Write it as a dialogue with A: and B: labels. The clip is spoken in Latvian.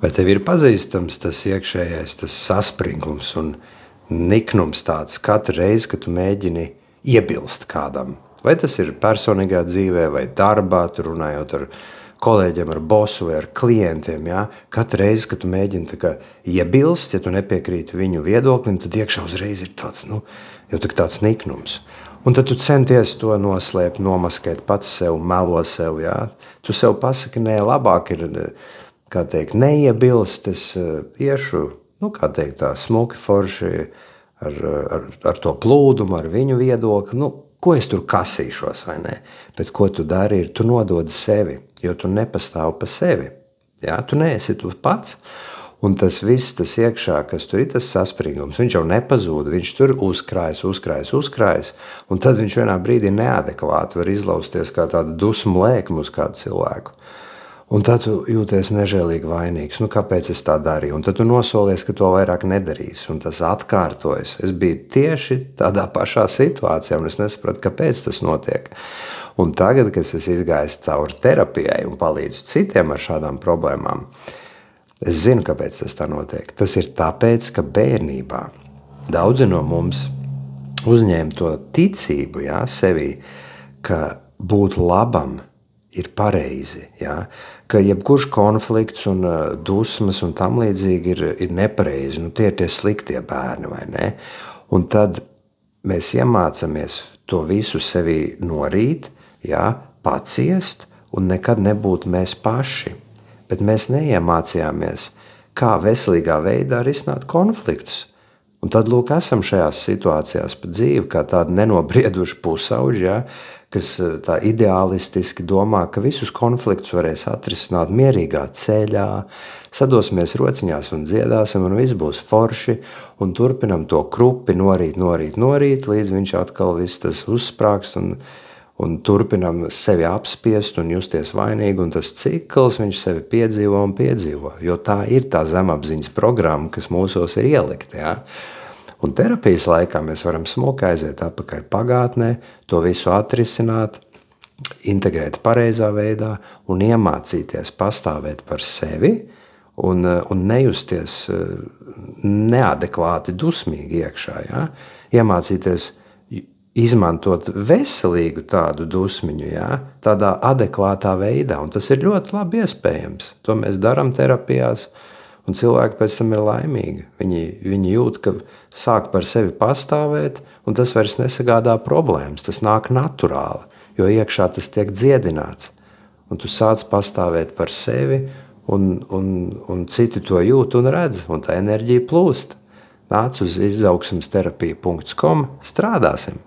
A: Vai tev ir pazīstams tas iekšējais, tas saspringums un niknums tāds katru reizi, kad tu mēģini iebilst kādam? Vai tas ir personīgā dzīvē vai darbā, tu runājot ar kolēģiem, ar bosu vai ar klientiem, ja? Katru reizi, kad tu mēģini tā kā iebilst, ja tu nepiekrīti viņu viedoklim, tad iekšā uzreiz ir tāds, jau tāds niknums. Un tad tu centies to noslēpt, nomaskēt pats sev, melo sev, ja? Tu sev pasaki, nē, labāk ir, kā teikt, neiebilst, es iešu, kā teikt, tā smuki forši ar to plūdumu, ar viņu viedokli, ko es tur kasīšos, vai ne? Bet ko tu dari, ir tu nododi sevi, jo tu nepastāvi pa sevi, ja? Tu neesi tu pats, un tas viss, tas iekšā, kas tur ir tas saspringums, viņš jau nepazūd, viņš tur uzkrājas, un tad viņš vienā brīdī neadekvāti var izlausties kā tāda dusmu lēkuma uz kādu cilvēku. Un tad tu jūties nežēlīgi vainīgs. Kāpēc es tā darīju? Un tad tu nosolies, ka to vairāk nedarīsi. Un tas atkārtojas. Es biju tieši tādā pašā situācijā, un es nesapratu, kāpēc tas notiek. Un tagad, kad es izgāju cauri terapijai un palīdzu citiem ar šādām problēmām, es zinu, kāpēc tas tā notiek. Tas ir tāpēc, ka bērnībā daudzi no mums uzņēma to ticību, sevī, ka būt labam ir pareizi, ka jebkurš konflikts un dusmas un tam līdzīgi ir nepareizi. Tie ir tie sliktie bērni, vai ne? Un tad mēs iemācāmies to visu sevī norīt, paciest un nekad nebūt mēs paši. Bet mēs neiemācījāmies, kā veselīgā veidā risināt konfliktus. Un tad, esam šajās situācijās pa dzīvi, kā tādi nenobrieduši pusauģi, kas tā ideālistiski domā, ka visus konfliktus varēs atrisināt mierīgā ceļā, sadosimies rociņās un dziedāsim, un viss būs forši, un turpinam to krupi norīt, līdz viņš atkal viss tas uzsprāgst, un turpinam sevi apspiest un justies vainīgi, un tas cikls viņš sevi piedzīvo, jo tā ir tā zemapziņas programma, kas mūsos ir ielikta, Un terapijas laikā mēs varam smuki aiziet atpakaļ pagātnē, to visu atrisināt, integrēt pareizā veidā un iemācīties pastāvēt par sevi un nejusties neadekvāti dusmīgi iekšā, Iemācīties izmantot veselīgu tādu dusmiņu, tādā adekvātā veidā, un tas ir ļoti labi iespējams. To mēs darām terapijās, un cilvēki pēc tam ir laimīgi. Viņi jūt, ka sāk par sevi pastāvēt, un tas vairs nesagādā problēmas. Tas nāk naturāli, jo iekšā tas tiek dziedināts. Un tu sāc pastāvēt par sevi, un citi to jūt un redz, un tā enerģija plūst. Nāc uz izaugsmesterapija.com, strādāsim!